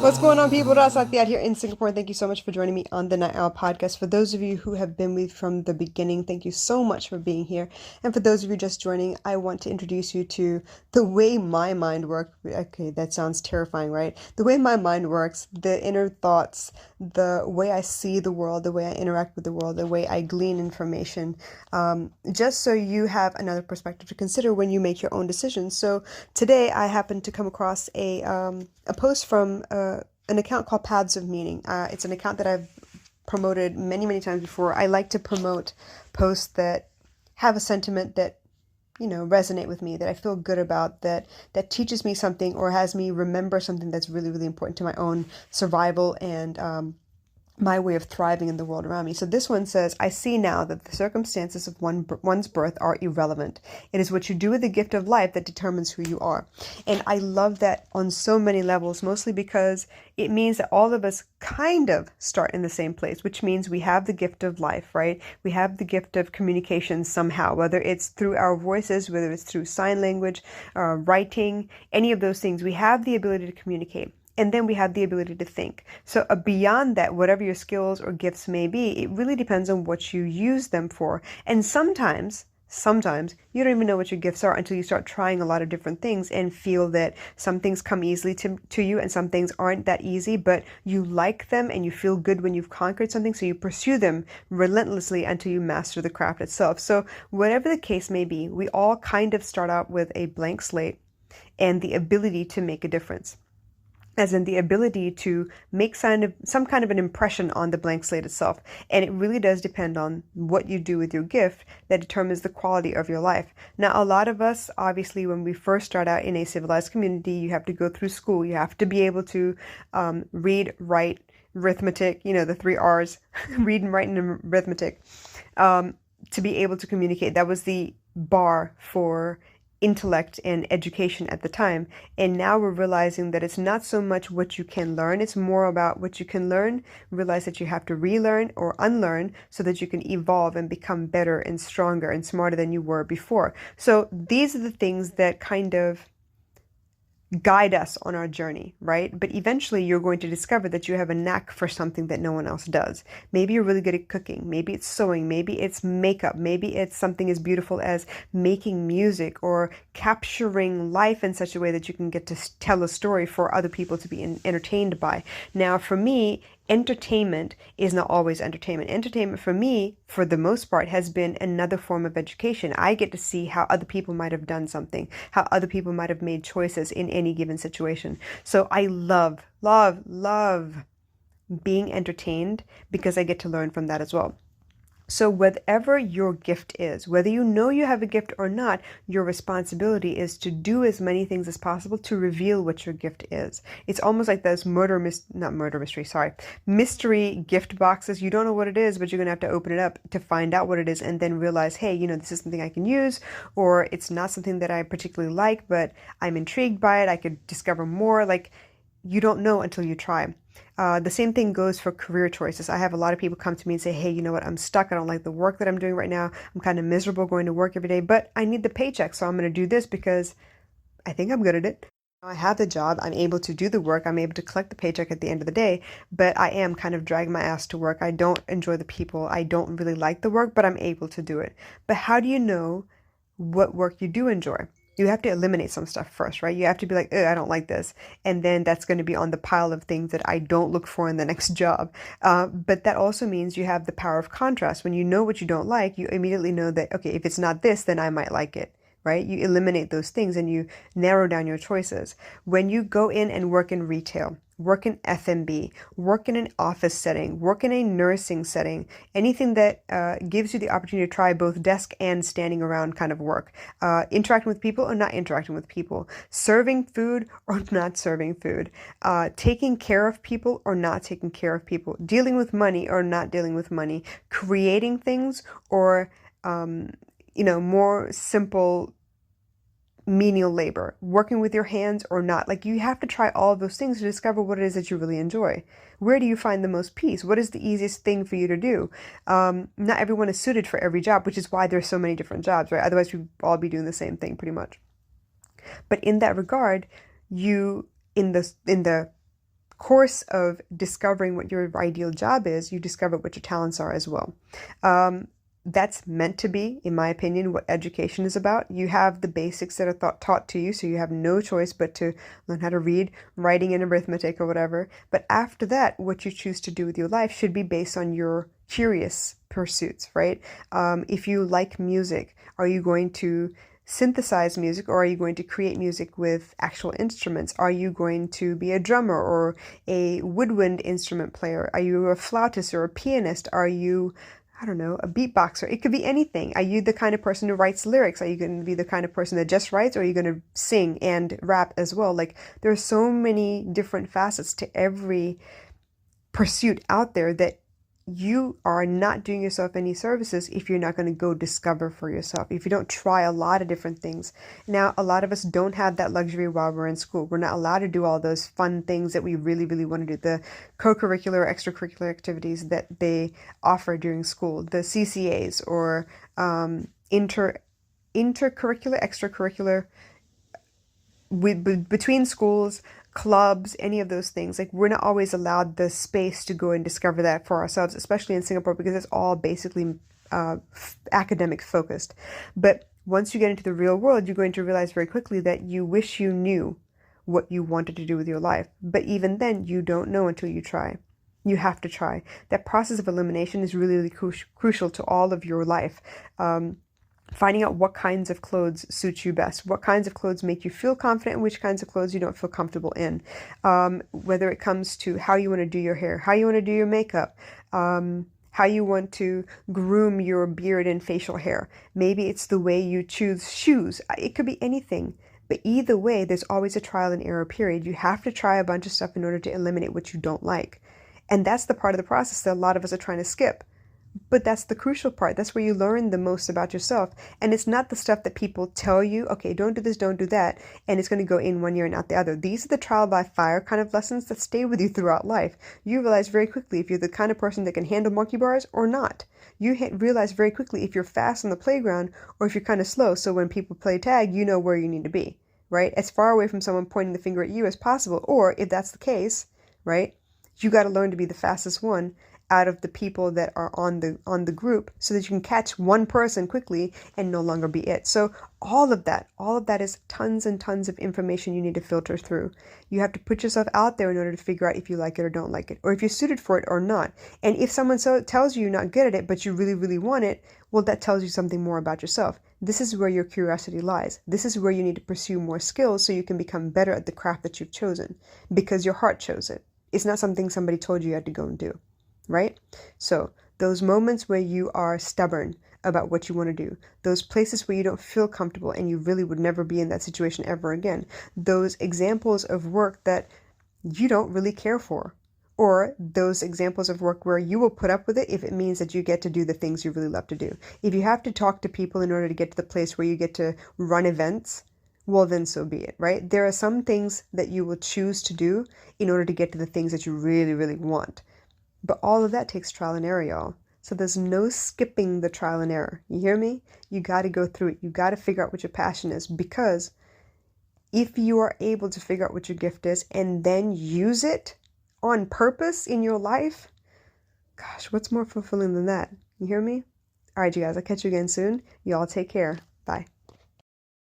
What's going on, people? Ras out here in Singapore. Thank you so much for joining me on the Night Owl podcast. For those of you who have been with from the beginning, thank you so much for being here. And for those of you just joining, I want to introduce you to the way my mind works. Okay, that sounds terrifying, right? The way my mind works, the inner thoughts, the way I see the world, the way I interact with the world, the way I glean information, just so you have another perspective to consider when you make your own decisions. So today I happened to come across a post from an account called Paths of Meaning. It's an account that I've promoted many, many times before. I like to promote posts that have a sentiment that, resonate with me, that I feel good about, that teaches me something or has me remember something that's really, really important to my own survival and my way of thriving in the world around me. So this one says, I see now that the circumstances of one's birth are irrelevant. It is what you do with the gift of life that determines who you are. And I love that on so many levels, mostly because it means that all of us kind of start in the same place, which means we have the gift of life, right? We have the gift of communication somehow, whether it's through our voices, whether it's through sign language, writing, any of those things. We have the ability to communicate. And then we have the ability to think. So beyond that, whatever your skills or gifts may be, it really depends on what you use them for. And sometimes you don't even know what your gifts are until you start trying a lot of different things and feel that some things come easily to you and some things aren't that easy, but you like them and you feel good when you've conquered something. So you pursue them relentlessly until you master the craft itself. So whatever the case may be, we all kind of start out with a blank slate and the ability to make a difference, as in the ability to make some kind of an impression on the blank slate itself. And it really does depend on what you do with your gift that determines the quality of your life. Now, a lot of us, obviously, when we first start out in a civilized community, you have to go through school. You have to be able to read, write, arithmetic, the three R's, read and write and arithmetic, to be able to communicate. That was the bar for intellect and education at the time. And now we're realizing that it's not so much what you can learn, it's more about what you can learn, realize that you have to relearn or unlearn so that you can evolve and become better and stronger and smarter than you were before. So these are the things that kind of guide us on our journey, right? But eventually you're going to discover that you have a knack for something that no one else does. Maybe you're really good at cooking. Maybe it's sewing. Maybe it's makeup. Maybe it's something as beautiful as making music or capturing life in such a way that you can get to tell a story for other people to be entertained by. Now, for me, entertainment is not always entertainment. Entertainment for me, for the most part, has been another form of education. I get to see how other people might have done something, how other people might have made choices in any given situation. So I love, love, love being entertained because I get to learn from that as well. So whatever your gift is, whether you know you have a gift or not, your responsibility is to do as many things as possible to reveal what your gift is. It's almost like those mystery gift boxes. You don't know what it is, but you're going to have to open it up to find out what it is and then realize, hey, this is something I can use, or it's not something that I particularly like, but I'm intrigued by it. I could discover more. Like, you don't know until you try. The same thing goes for career choices. I have a lot of people come to me and say, hey, you know what? I'm stuck. I don't like the work that I'm doing right now. I'm kind of miserable going to work every day, but I need the paycheck. So I'm going to do this because I think I'm good at it. I have the job. I'm able to do the work. I'm able to collect the paycheck at the end of the day, but I am kind of dragging my ass to work. I don't enjoy the people. I don't really like the work, but I'm able to do it. But how do you know what work you do enjoy? You have to eliminate some stuff first, right? You have to be like, I don't like this. And then that's going to be on the pile of things that I don't look for in the next job. But that also means you have the power of contrast. When you know what you don't like, you immediately know that, okay, if it's not this, then I might like it, right? You eliminate those things and you narrow down your choices. When you go in and work in retail, work in F&B, work in an office setting, work in a nursing setting, anything that gives you the opportunity to try both desk and standing around kind of work, interacting with people or not interacting with people, serving food or not serving food, taking care of people or not taking care of people, dealing with money or not dealing with money, creating things or, more simple menial labor, working with your hands or not. Like, you have to try all of those things to discover what it is that you really enjoy. Where do you find the most peace? What is the easiest thing for you to do? Not everyone is suited for every job, which is why there's so many different jobs, right? Otherwise, we'd all be doing the same thing pretty much. But in that regard, in the course of discovering what your ideal job is, you discover what your talents are as well. That's meant to be, in my opinion, what education is about. You have the basics that are taught to you, so you have no choice but to learn how to read, writing, and arithmetic or whatever. But after that, what you choose to do with your life should be based on your curious pursuits, right? If you like music, are you going to synthesize music, or are you going to create music with actual instruments? Are you going to be a drummer or a woodwind instrument player? Are you a flautist or a pianist? Are you, I don't know, a beatboxer? It could be anything. Are you the kind of person who writes lyrics? Are you going to be the kind of person that just writes, or are you going to sing and rap as well? Like, there are so many different facets to every pursuit out there that you are not doing yourself any services if you're not going to go discover for yourself, if you don't try a lot of different things. Now, a lot of us don't have that luxury while we're in school. We're not allowed to do all those fun things that we really, really want to do, the co-curricular, extracurricular activities that they offer during school, the CCAs or intercurricular, extracurricular, between schools, clubs, any of those things. Like, we're not always allowed the space to go and discover that for ourselves, especially in Singapore, because it's all basically academic focused. But once you get into the real world, you're going to realize very quickly that you wish you knew what you wanted to do with your life. But even then, you don't know until you try. You have to try. That process of elimination is really, really crucial to all of your life. Finding out what kinds of clothes suit you best, what kinds of clothes make you feel confident, and which kinds of clothes you don't feel comfortable in. Whether it comes to how you want to do your hair, how you want to do your makeup, how you want to groom your beard and facial hair. Maybe it's the way you choose shoes. It could be anything. But either way, there's always a trial and error period. You have to try a bunch of stuff in order to eliminate what you don't like. And that's the part of the process that a lot of us are trying to skip. But that's the crucial part. That's where you learn the most about yourself. And it's not the stuff that people tell you, okay, don't do this, don't do that, and it's going to go in one ear and out the other. These are the trial by fire kind of lessons that stay with you throughout life. You realize very quickly if you're the kind of person that can handle monkey bars or not. You realize very quickly if you're fast on the playground or if you're kind of slow. So when people play tag, you know where you need to be, right? As far away from someone pointing the finger at you as possible. Or if that's the case, right, you got to learn to be the fastest one out of the people that are on the group, so that you can catch one person quickly and no longer be it. So all of that is tons and tons of information you need to filter through. You have to put yourself out there in order to figure out if you like it or don't like it, or if you're suited for it or not. And if someone tells you you're not good at it, but you really, really want it, well, that tells you something more about yourself. This is where your curiosity lies. This is where you need to pursue more skills so you can become better at the craft that you've chosen, because your heart chose it. It's not something somebody told you had to go and do. Right? So those moments where you are stubborn about what you want to do, those places where you don't feel comfortable and you really would never be in that situation ever again, those examples of work that you don't really care for, or those examples of work where you will put up with it if it means that you get to do the things you really love to do. If you have to talk to people in order to get to the place where you get to run events, well, then so be it, right? There are some things that you will choose to do in order to get to the things that you really, really want. But all of that takes trial and error, y'all. So there's no skipping the trial and error. You hear me? You got to go through it. You got to figure out what your passion is, because if you are able to figure out what your gift is and then use it on purpose in your life, gosh, what's more fulfilling than that? You hear me? All right, you guys, I'll catch you again soon. Y'all take care. Bye.